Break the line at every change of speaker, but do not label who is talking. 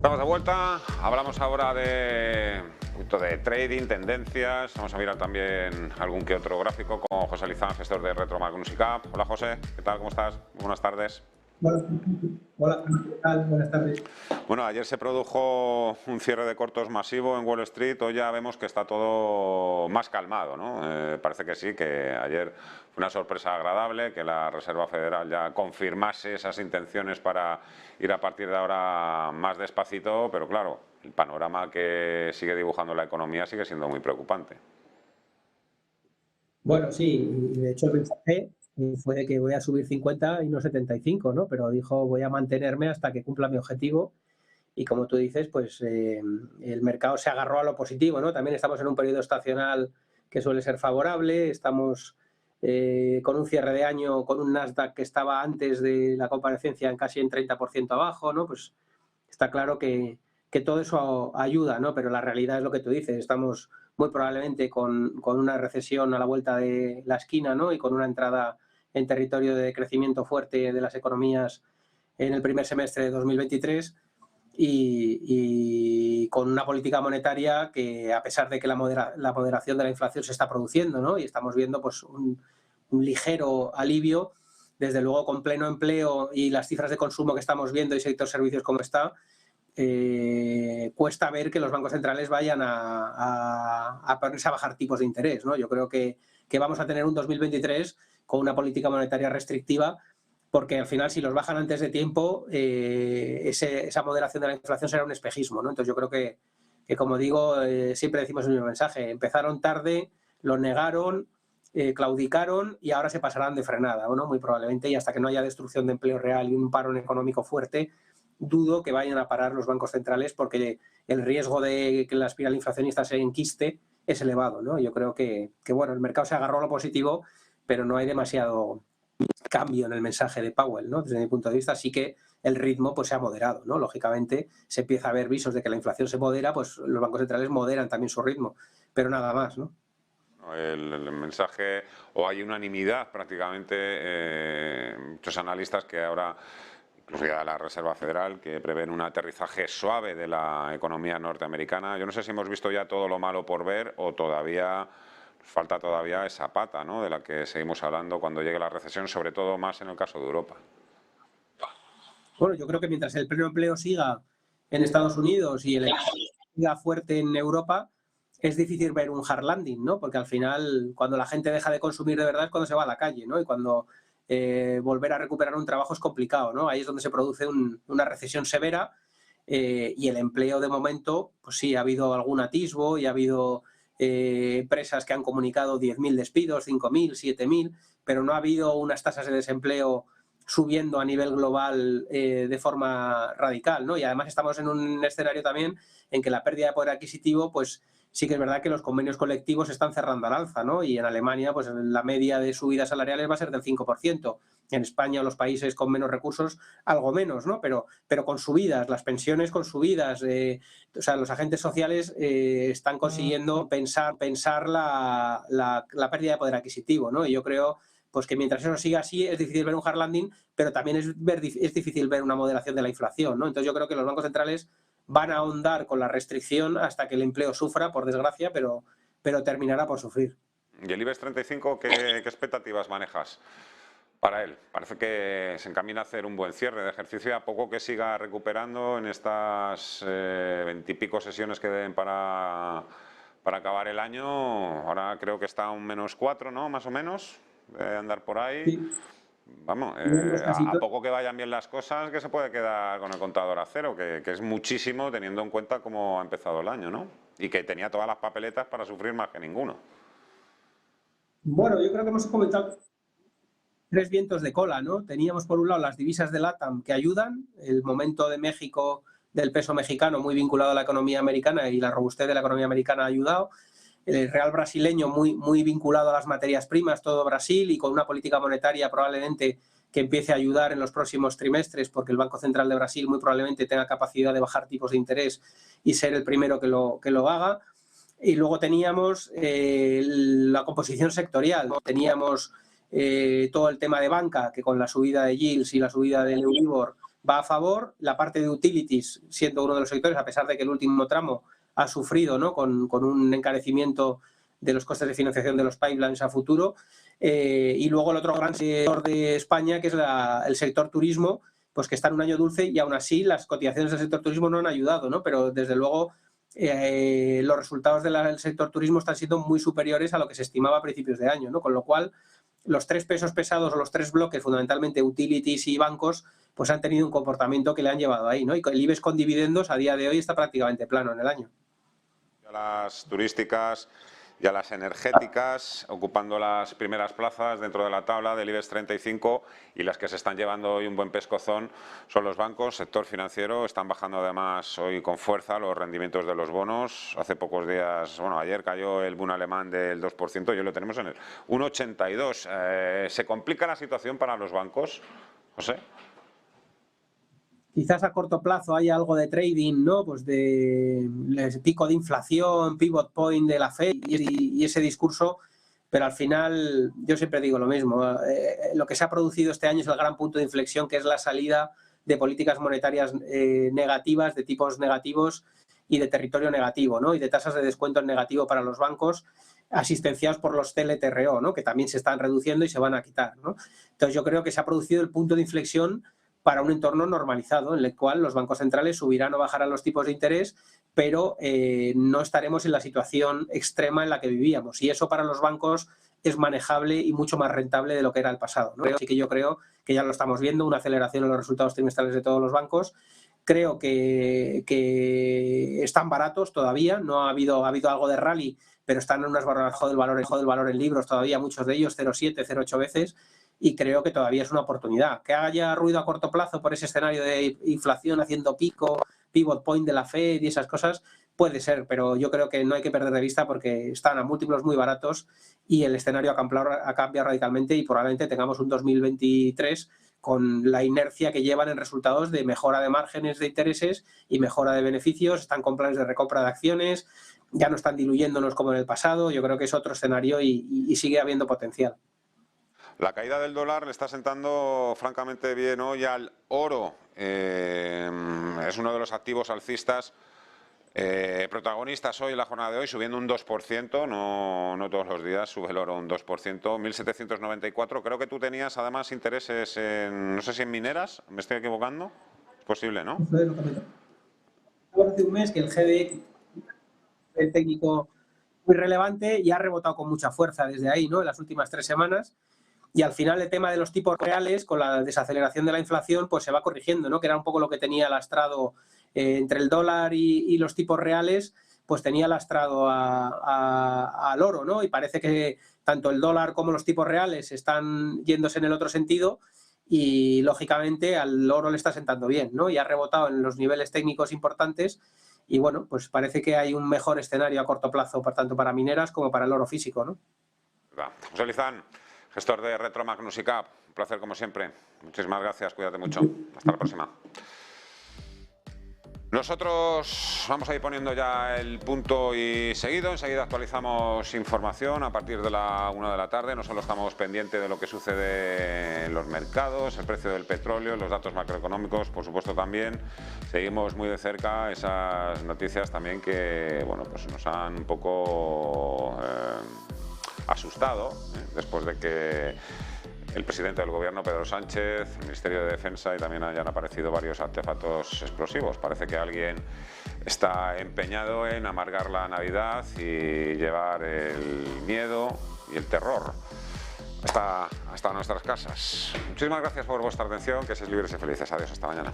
Estamos de vuelta, hablamos ahora de un poquito de trading, tendencias, vamos a mirar también algún que otro gráfico con José Lizán, gestor de Retro Magnus y Cap. Hola José, ¿qué tal? ¿Cómo estás? Buenas tardes.
Hola, ¿qué tal? Buenas tardes.
Bueno, ayer se produjo un cierre de cortos masivo en Wall Street, hoy ya vemos que está todo más calmado, ¿no? Parece que sí, que ayer fue una sorpresa agradable, que la Reserva Federal ya confirmase esas intenciones para ir a partir de ahora más despacito, pero claro, el panorama que sigue dibujando la economía sigue siendo muy preocupante.
Bueno, sí, y de hecho el mensaje fue de que voy a subir 50 y no 75, ¿no? Pero dijo voy a mantenerme hasta que cumpla mi objetivo y como tú dices, pues el mercado se agarró a lo positivo, ¿no? También estamos en un periodo estacional que suele ser favorable, estamos con un cierre de año, con un Nasdaq que estaba antes de la comparecencia en casi en 30% abajo, ¿no? Pues está claro que todo eso ayuda, ¿no? Pero la realidad es lo que tú dices, estamos muy probablemente con una recesión a la vuelta de la esquina, ¿no? Y con una entrada en territorio de crecimiento fuerte de las economías en el primer semestre de 2023 y con una política monetaria que, a pesar de que la moderación de la inflación se está produciendo, ¿no? Y estamos viendo pues un ligero alivio, desde luego con pleno empleo y las cifras de consumo que estamos viendo y sector servicios como está, cuesta ver que los bancos centrales vayan a ponerse a bajar tipos de interés, ¿no? Yo creo que vamos a tener un 2023 con una política monetaria restrictiva, porque al final, si los bajan antes de tiempo, esa moderación de la inflación será un espejismo, ¿no? Entonces yo creo que como digo, siempre decimos el mismo mensaje: empezaron tarde, lo negaron, claudicaron y ahora se pasarán de frenada, ¿no? Muy probablemente, y hasta que no haya destrucción de empleo real y un parón económico fuerte, dudo que vayan a parar los bancos centrales, porque el riesgo de que la espiral inflacionista se enquiste es elevado, ¿no? Yo creo que bueno, el mercado se agarró a lo positivo, pero no hay demasiado cambio en el mensaje de Powell, ¿no? Desde mi punto de vista, sí que el ritmo pues se ha moderado, ¿no? Lógicamente, se empieza a ver visos de que la inflación se modera, pues los bancos centrales moderan también su ritmo, pero nada más, ¿no?
El mensaje, o hay unanimidad prácticamente, muchos analistas que ahora, incluso ya la Reserva Federal, que prevén un aterrizaje suave de la economía norteamericana. Yo no sé si hemos visto ya todo lo malo por ver o todavía falta todavía esa pata, ¿no?, de la que seguimos hablando cuando llegue la recesión, sobre todo más en el caso de Europa.
Bueno, yo creo que mientras el pleno empleo siga en Estados Unidos y el empleo siga fuerte en Europa, es difícil ver un hard landing, ¿no? Porque al final, cuando la gente deja de consumir de verdad es cuando se va a la calle, ¿no? Y cuando volver a recuperar un trabajo es complicado, ¿no? Ahí es donde se produce una recesión severa, y el empleo, de momento, pues sí, ha habido algún atisbo y ha habido empresas que han comunicado 10.000 despidos, 5.000, 7.000, pero no ha habido unas tasas de desempleo subiendo a nivel global de forma radical, ¿no? Y además estamos en un escenario también en que la pérdida de poder adquisitivo, pues sí que es verdad que los convenios colectivos se están cerrando al alza, ¿no? Y en Alemania, pues la media de subidas salariales va a ser del 5%. En España, los países con menos recursos, algo menos, ¿no? Pero con subidas, las pensiones con subidas, o sea, los agentes sociales están consiguiendo pensar la pérdida de poder adquisitivo, ¿no? Y yo creo pues que mientras eso siga así es difícil ver un hard landing, pero también es difícil ver una moderación de la inflación, ¿no? Entonces yo creo que los bancos centrales van a ahondar con la restricción hasta que el empleo sufra, por desgracia, pero terminará por sufrir.
¿Y el IBEX 35 qué expectativas manejas para él? Parece que se encamina a hacer un buen cierre de ejercicio, a poco que siga recuperando en estas 20 y pico sesiones que den para acabar el año. Ahora creo que está a un -4, ¿no?, más o menos, de andar por ahí.
Sí.
Vamos,
Casi
a poco que vayan bien las cosas, que se puede quedar con el contador a cero, que es muchísimo teniendo en cuenta cómo ha empezado el año, ¿no? Y que tenía todas las papeletas para sufrir más que ninguno.
Bueno, yo creo que hemos comentado tres vientos de cola, ¿no? Teníamos por un lado las divisas de LATAM que ayudan, el momento de México, del peso mexicano muy vinculado a la economía americana, y la robustez de la economía americana ha ayudado. El real brasileño muy vinculado a las materias primas, todo Brasil, y con una política monetaria probablemente que empiece a ayudar en los próximos trimestres, porque el Banco Central de Brasil muy probablemente tenga capacidad de bajar tipos de interés y ser el primero que lo haga. Y luego teníamos la composición sectorial, ¿no? Teníamos todo el tema de banca, que con la subida de yields y la subida del Euribor va a favor. La parte de utilities, siendo uno de los sectores, a pesar de que el último tramo ha sufrido, ¿no?, con un encarecimiento de los costes de financiación de los pipelines a futuro. Y luego el otro gran sector de España, que es el sector turismo, pues que está en un año dulce, y aún así las cotizaciones del sector turismo no han ayudado, ¿no? Pero desde luego los resultados del sector turismo están siendo muy superiores a lo que se estimaba a principios de año, ¿no? Con lo cual, los tres pesos pesados o los tres bloques, fundamentalmente utilities y bancos, pues han tenido un comportamiento que le han llevado ahí, ¿no? Y el IBEX con dividendos a día de hoy está prácticamente plano en el año.
Las turísticas y a las energéticas, ocupando las primeras plazas dentro de la tabla del IBEX 35, y las que se están llevando hoy un buen pescozón son los bancos, sector financiero. Están bajando además hoy con fuerza los rendimientos de los bonos. Hace pocos días, bueno, ayer cayó el Bund alemán del 2%, y hoy lo tenemos en el 1,82. ¿Se complica la situación para los bancos, José?
Quizás a corto plazo haya algo de trading, ¿no? Pues de pico de inflación, pivot point de la Fed y ese discurso, pero al final yo siempre digo lo mismo. Lo que se ha producido este año es el gran punto de inflexión, que es la salida de políticas monetarias negativas, de tipos negativos y de territorio negativo, ¿no? Y de tasas de descuento en negativo para los bancos, asistenciados por los TLTRO, ¿no?, que también se están reduciendo y se van a quitar, ¿no? Entonces yo creo que se ha producido el punto de inflexión para un entorno normalizado, en el cual los bancos centrales subirán o bajarán los tipos de interés, pero no estaremos en la situación extrema en la que vivíamos. Y eso para los bancos es manejable y mucho más rentable de lo que era el pasado, ¿no? Así que yo creo que ya lo estamos viendo, una aceleración en los resultados trimestrales de todos los bancos. Creo que están baratos todavía, no ha habido algo de rally, pero están en unas barras bajo del valor en libros todavía, muchos de ellos 0,7, 0,8 veces. Y creo que todavía es una oportunidad. Que haya ruido a corto plazo por ese escenario de inflación haciendo pico, pivot point de la Fed y esas cosas, puede ser, pero yo creo que no hay que perder de vista porque están a múltiplos muy baratos y el escenario ha cambiado radicalmente, y probablemente tengamos un 2023 con la inercia que llevan en resultados de mejora de márgenes de intereses y mejora de beneficios. Están con planes de recompra de acciones, ya no están diluyéndonos como en el pasado. Yo creo que es otro escenario y sigue habiendo potencial.
La caída del dólar le está sentando francamente bien hoy al oro. Es uno de los activos alcistas protagonistas hoy en la jornada de hoy, subiendo un 2%, no todos los días sube el oro un 2%, 1.794. Creo que tú tenías además intereses en, no sé si en mineras, ¿me estoy equivocando? Es posible, ¿no?
Hace un mes que el GDX, el técnico muy relevante, y ha rebotado con mucha fuerza desde ahí, ¿no?, en las últimas 3 semanas. Y al final el tema de los tipos reales, con la desaceleración de la inflación, pues se va corrigiendo, ¿no?, que era un poco lo que tenía lastrado entre el dólar y los tipos reales, pues tenía lastrado al oro, ¿no? Y parece que tanto el dólar como los tipos reales están yéndose en el otro sentido, y lógicamente al oro le está sentando bien, ¿no? Y ha rebotado en los niveles técnicos importantes, y bueno, pues parece que hay un mejor escenario a corto plazo, por tanto para mineras como para el oro físico, ¿no?
José Lizán, gestor de Retro Magnus y Cap, un placer como siempre. Muchísimas gracias, cuídate mucho. Hasta la próxima. Nosotros vamos a ir poniendo ya el punto y seguido. Enseguida actualizamos información a partir de la 1 de la tarde. No solo estamos pendientes de lo que sucede en los mercados, el precio del petróleo, los datos macroeconómicos, por supuesto también. Seguimos muy de cerca esas noticias también que, bueno, pues nos han un poco asustado, después de que el presidente del gobierno, Pedro Sánchez, el Ministerio de Defensa, y también hayan aparecido varios artefactos explosivos. Parece que alguien está empeñado en amargar la Navidad y llevar el miedo y el terror hasta nuestras casas. Muchísimas gracias por vuestra atención, que seáis libres y felices. Adiós, hasta mañana.